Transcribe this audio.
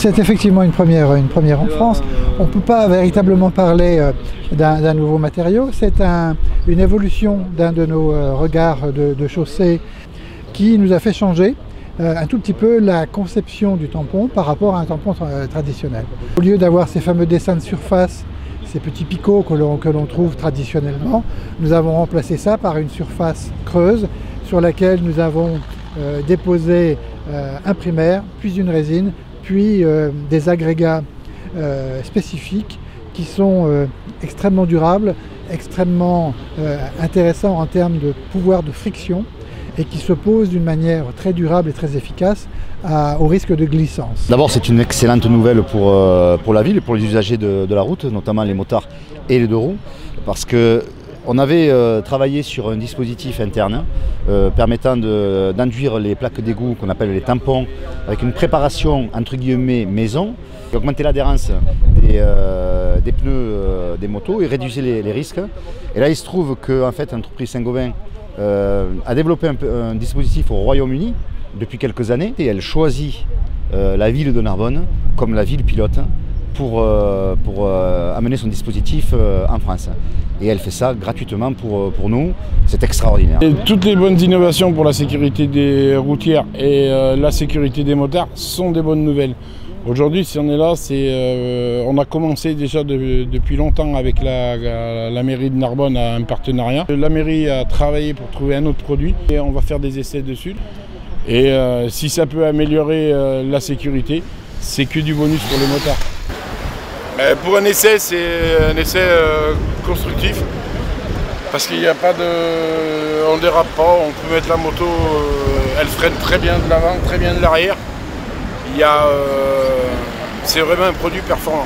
c'est effectivement une première en France. On ne peut pas véritablement parler d'un nouveau matériau. C'est une évolution d'un de nos regards de chaussée qui nous a fait changer un tout petit peu la conception du tampon par rapport à un tampon traditionnel. Au lieu d'avoir ces fameux dessins de surface, ces petits picots que l'on trouve traditionnellement, nous avons remplacé ça par une surface creuse sur laquelle nous avons déposé un primaire, puis une résine, puis des agrégats spécifiques qui sont extrêmement durables, extrêmement intéressants en termes de pouvoir de friction et qui s'opposent d'une manière très durable et très efficace au risque de glissance. D'abord, c'est une excellente nouvelle pour la ville et pour les usagers de la route, notamment les motards et les deux roues, parce qu'on avait travaillé sur un dispositif interne permettant d'enduire les plaques d'égout qu'on appelle les tampons avec une préparation entre guillemets maison, qui augmentait l'adhérence des pneus des motos et réduisait les risques. Et là, il se trouve que en fait, l'entreprise Saint-Gobain a développé un dispositif au Royaume-Uni depuis quelques années et elle choisit la ville de Narbonne comme la ville pilote pour amener son dispositif en France. Et elle fait ça gratuitement pour nous, c'est extraordinaire. Et toutes les bonnes innovations pour la sécurité des routières et la sécurité des motards sont des bonnes nouvelles. Aujourd'hui, si on est là, on a commencé déjà depuis longtemps avec la mairie de Narbonne à un partenariat. La mairie a travaillé pour trouver un autre produit et on va faire des essais dessus. Et si ça peut améliorer la sécurité, c'est que du bonus pour les motards. Pour un essai, c'est un essai constructif parce qu'il n'y a pas de... on ne dérape pas, on peut mettre la moto, elle freine très bien de l'avant, très bien de l'arrière. C'est vraiment un produit performant.